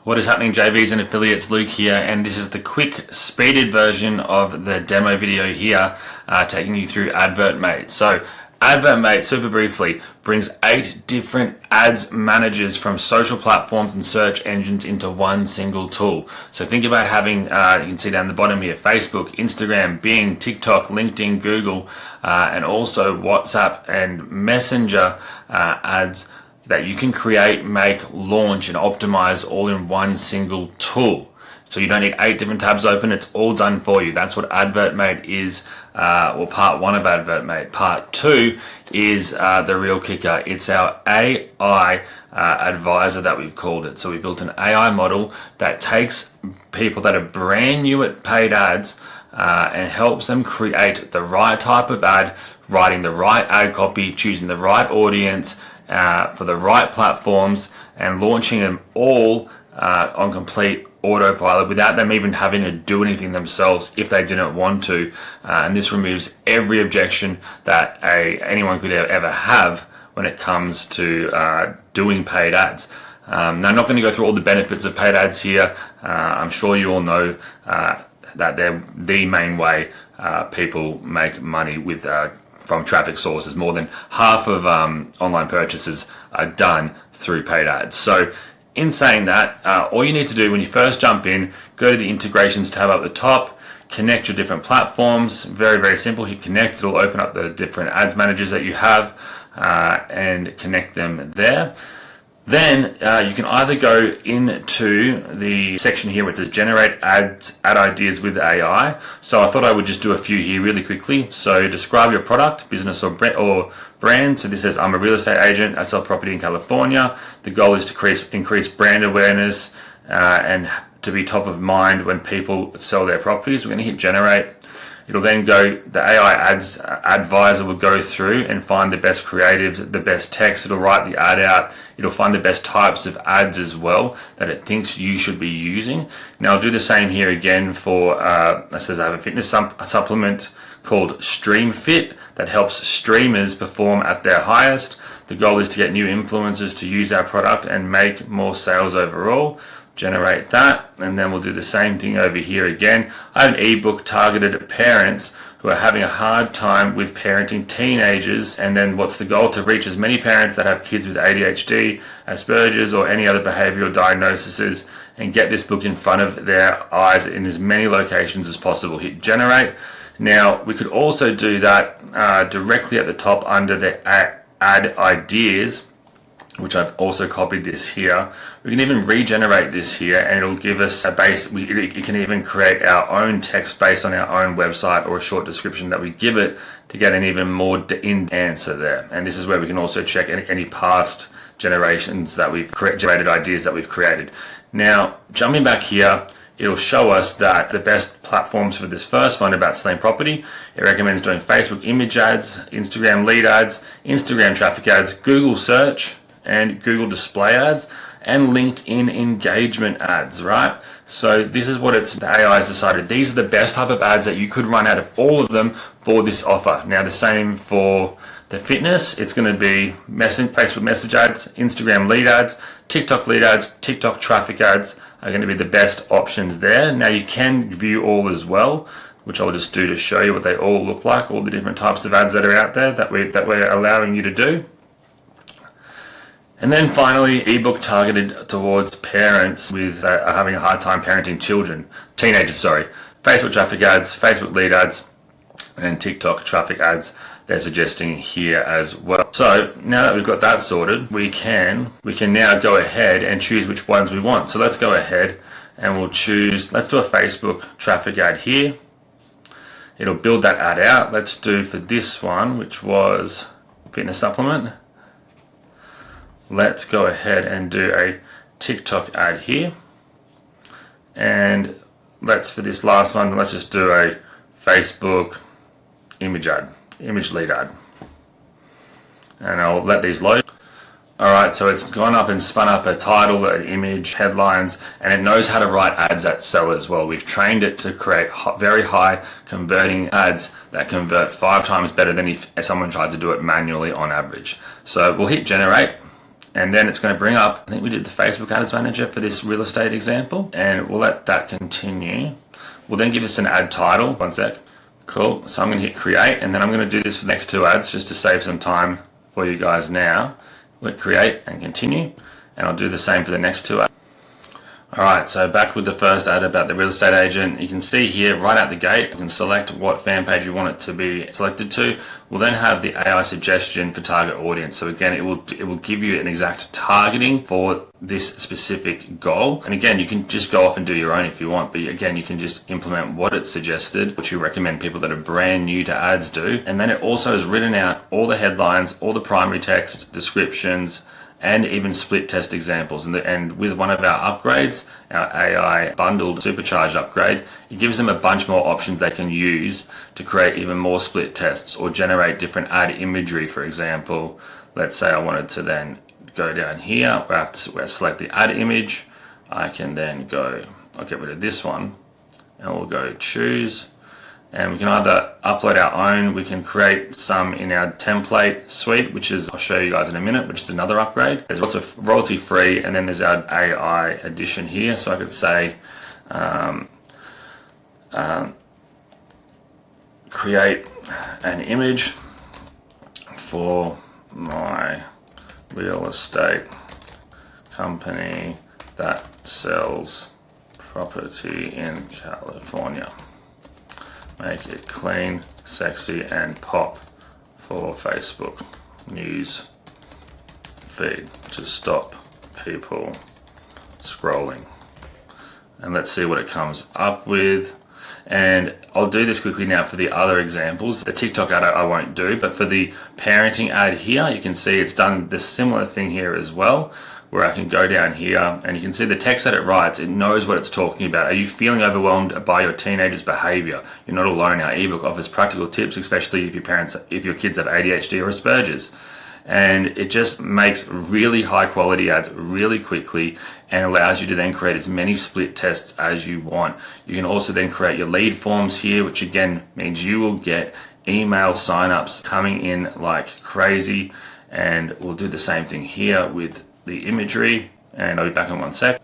What is happening, JVs and affiliates? Luke here, and this is the quick speeded version of the demo video here, taking you through Advertmate. So Advertmate, super briefly, brings 8 different ads managers from social platforms and search engines into one single tool. So think about having, you can see down the bottom here, Facebook, Instagram, Bing, TikTok, LinkedIn, Google, and also WhatsApp and Messenger ads that you can create, make, launch, and optimize all in one single tool. So you don't need 8 different tabs open, it's all done for you. That's what Advertmate is, well, part 1 of Advertmate. Part 2 is the real kicker. It's our AI advisor that we've called it. So we built an AI model that takes people that are brand new at paid ads and helps them create the right type of ad, writing the right ad copy, choosing the right audience, for the right platforms, and launching them all on complete autopilot without them even having to do anything themselves if they didn't want to. And this removes every objection that anyone could ever have when it comes to doing paid ads. Now, I'm not going to go through all the benefits of paid ads here. I'm sure you all know that they're the main way people make money with from traffic sources. More than half of online purchases are done through paid ads. So in saying that, all you need to do when you first jump in, go to the integrations tab up the top, connect your different platforms. Very, very simple. Hit connect, it'll open up the different ads managers that you have and connect them there. Then you can either go into the section here where it says generate ad ideas with AI. So I thought I would just do a few here really quickly. So describe your product, business or brand. So this says, I'm a real estate agent. I sell property in California. The goal is to increase brand awareness and to be top of mind when people sell their properties. We're going to hit generate. It'll then go, the AI ads advisor will go through and find the best creatives, the best text. It'll write the ad out. It'll find the best types of ads as well that it thinks you should be using. Now I'll do the same here again for, it says I have a fitness supplement called StreamFit that helps streamers perform at their highest. The goal is to get new influencers to use our product and make more sales overall. Generate that, and then we'll do the same thing over here again. I have an ebook targeted at parents who are having a hard time with parenting teenagers, and then what's the goal? To reach as many parents that have kids with ADHD, Asperger's, or any other behavioral diagnoses, and get this book in front of their eyes in as many locations as possible. Hit generate. Now we could also do that directly at the top under the ad ideas, which I've also copied this here. We can even regenerate this here and it'll give us a base. It can even create our own text based on our own website or a short description that we give it to get an even more in answer there. And this is where we can also check any past generations that we've generated, ideas that we've created. Now, jumping back here, it'll show us that the best platforms for this first one about selling property, it recommends doing Facebook image ads, Instagram lead ads, Instagram traffic ads, Google search, and Google display ads, and LinkedIn engagement ads, right? So this is what the AI has decided. These are the best type of ads that you could run out of all of them for this offer. Now the same for the fitness, it's going to be Facebook message ads, Instagram lead ads, TikTok lead ads, TikTok traffic ads are going to be the best options there. Now you can view all as well, which I'll just do to show you what they all look like, all the different types of ads that are out there that we're allowing you to do. And then finally, ebook targeted towards parents with having a hard time parenting teenagers, sorry. Facebook traffic ads, Facebook lead ads, and TikTok traffic ads they're suggesting here as well. So now that we've got that sorted, we can now go ahead and choose which ones we want. So let's go ahead and we'll choose, let's do a Facebook traffic ad here. It'll build that ad out. Let's do for this one, which was fitness supplement. Let's go ahead and do a TikTok ad here. And for this last one, let's just do a Facebook image lead ad. And I'll let these load. Alright, so it's gone up and spun up a title, an image, headlines, and it knows how to write ads that sell as well. We've trained it to create very high converting ads that convert 5 times better than if someone tried to do it manually on average. So we'll hit generate. And then it's going to bring up, I think we did the Facebook Ads Manager for this real estate example, and we'll let that continue. We'll then give us an ad title. One sec. Cool. So I'm going to hit create, and then I'm going to do this for the next 2 ads just to save some time for you guys now. We'll create and continue, and I'll do the same for the next 2 ads. Alright, so back with the first ad about the real estate agent. You can see here right out the gate, you can select what fan page you want it to be selected to. We'll then have the AI suggestion for target audience. So again, it will give you an exact targeting for this specific goal. And again, you can just go off and do your own if you want, but again, you can just implement what it's suggested, which we recommend people that are brand new to ads do. And then it also has written out all the headlines, all the primary text, descriptions, and even split test examples. And with one of our upgrades, our AI bundled supercharged upgrade, it gives them a bunch more options they can use to create even more split tests or generate different ad imagery. For example, let's say I wanted to then go down here where I have to select the ad image. I can then go, I'll get rid of this one, and we'll go choose. And we can either upload our own, we can create some in our template suite, which is, I'll show you guys in a minute, which is another upgrade. There's also royalty free, and then there's our AI edition here. So I could say, create an image for my real estate company that sells property in California. Make it clean, sexy, and pop for Facebook news feed to stop people scrolling. And let's see what it comes up with. And I'll do this quickly now for the other examples. The TikTok ad I won't do, but for the parenting ad here, you can see it's done the similar thing here as well, where I can go down here and you can see the text that it writes, it knows what it's talking about. Are you feeling overwhelmed by your teenager's behavior? You're not alone. Our ebook offers practical tips, especially if your kids have ADHD or Asperger's. And it just makes really high quality ads really quickly and allows you to then create as many split tests as you want. You can also then create your lead forms here, which again means you will get email signups coming in like crazy. And we'll do the same thing here with the imagery, and I'll be back in 1 sec.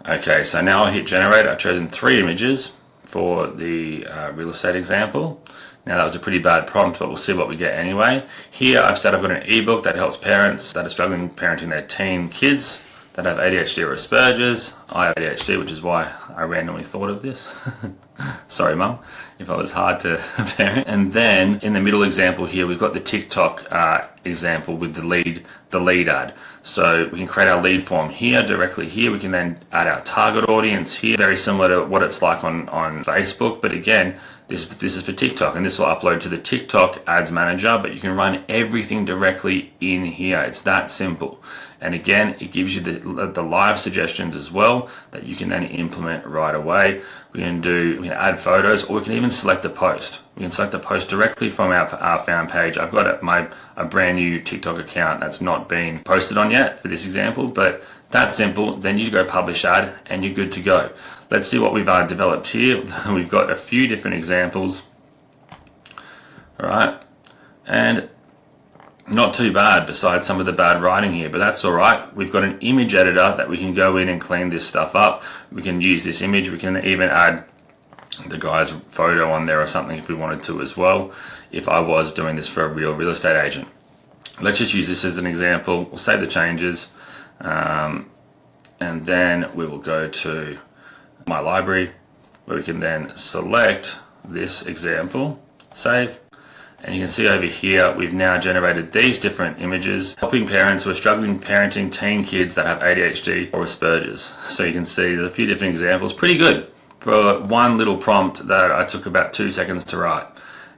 Okay, so now I'll hit generate. I've chosen 3 images for the real estate example. Now that was a pretty bad prompt, but we'll see what we get anyway. Here I've said I've got an ebook that helps parents that are struggling parenting their teen kids that have ADHD or Asperger's. I have ADHD, which is why I randomly thought of this. Sorry, Mum, if I was hard to parent. And then in the middle example here, we've got the TikTok example with the lead ad. So we can create our lead form here, directly here. We can then add our target audience here, very similar to what it's like on Facebook. But again, this is for TikTok, and this will upload to the TikTok Ads Manager, but you can run everything directly in here. It's that simple. And again, it gives you the live suggestions as well that you can then implement right away. We can add photos, or we can even select the post. We can select the post directly from our fan page. I've got a brand new TikTok account that's not been posted on yet for this example, but that's simple. Then you go publish ad and you're good to go. Let's see what we've developed here. We've got a few different examples. All right, and not too bad besides some of the bad writing here, but that's all right. We've got an image editor that we can go in and clean this stuff up. We can use this image. We can even add the guy's photo on there or something if we wanted to as well, if I was doing this for a real estate agent. Let's just use this as an example. We'll save the changes, and then we will go to my library where we can then select this example, save. And you can see over here, we've now generated these different images, helping parents who are struggling parenting teen kids that have ADHD or Asperger's. So you can see there's a few different examples. Pretty good for one little prompt that I took about 2 seconds to write.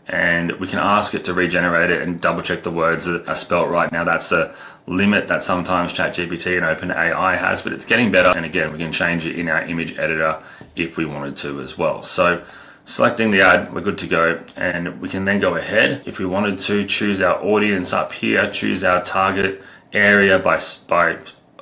And we can ask it to regenerate it and double check the words that are spelt right. Now that's a limit that sometimes ChatGPT and OpenAI has, but it's getting better. And again, we can change it in our image editor if we wanted to as well. So selecting the ad, we're good to go, and we can then go ahead if we wanted to choose our audience up here, choose our target area by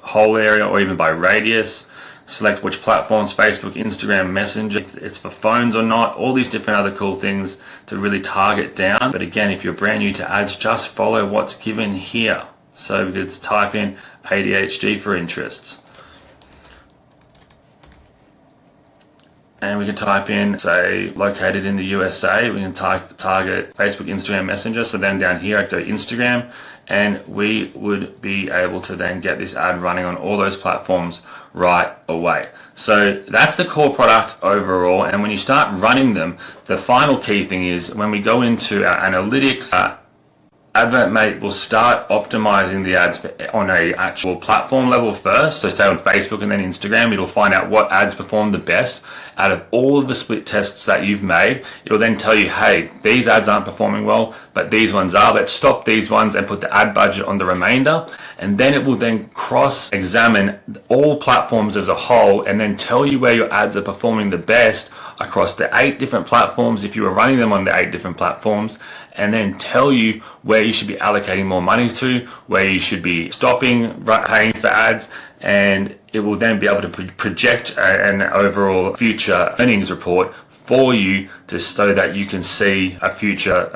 whole area or even by radius, select which platforms, Facebook, Instagram, Messenger, if it's for phones or not, all these different other cool things to really target down. But again, if you're brand new to ads, just follow what's given here. So we could type in ADHD for interests. And we can type in, say, located in the USA. We can target Facebook, Instagram, Messenger. So then down here, I'd go Instagram, and we would be able to then get this ad running on all those platforms right away. So that's the core product overall. And when you start running them, the final key thing is when we go into our analytics, Advertmate will start optimizing the ads on a actual platform level first. So say on Facebook and then Instagram, it'll find out what ads perform the best out of all of the split tests that you've made. It'll then tell you, hey, these ads aren't performing well, but these ones are. Let's stop these ones and put the ad budget on the remainder. And then it will then cross-examine all platforms as a whole and then tell you where your ads are performing the best across the 8 different platforms if you were running them on the 8 different platforms, and then tell you where you should be allocating more money to, where you should be stopping paying for ads, and it will then be able to project an overall future earnings report for you so that you can see a future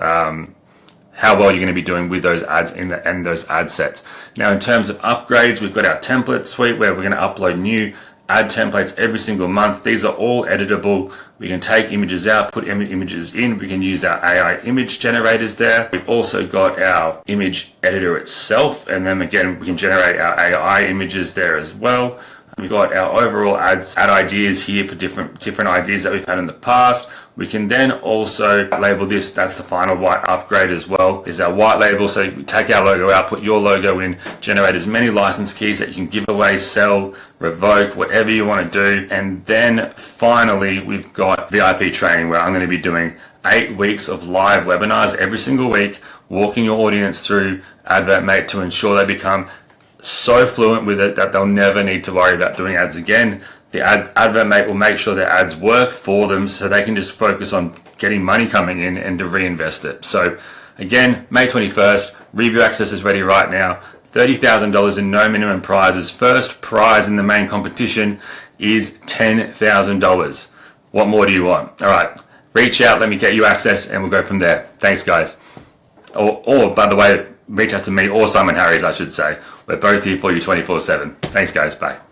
how well you're going to be doing with those ads and those ad sets. Now, in terms of upgrades, we've got our template suite where we're going to upload new ad templates every single month. These are all editable. We can take images out, put images in. We can use our AI image generators there. We've also got our image editor itself, and then again we can generate our AI images there as well. We've got our overall ad ideas here for different ideas that we've had in the past. We can then also label this, that's the final white upgrade as well, is our white label. So we take our logo out, put your logo in, generate as many license keys that you can give away, sell, revoke, whatever you want to do. And then finally, we've got VIP training where I'm going to be doing 8 weeks of live webinars every single week, walking your audience through Advertmate to ensure they become so fluent with it that they'll never need to worry about doing ads again. The Advertmate will make sure their ads work for them so they can just focus on getting money coming in and to reinvest it. So again, May 21st, review access is ready right now. $30,000 in no minimum prizes. First prize in the main competition is $10,000. What more do you want? All right, reach out, let me get you access, and we'll go from there. Thanks, guys. Or by the way, reach out to me or Simon Harris, I should say. We're both here for you 24/7. Thanks, guys. Bye.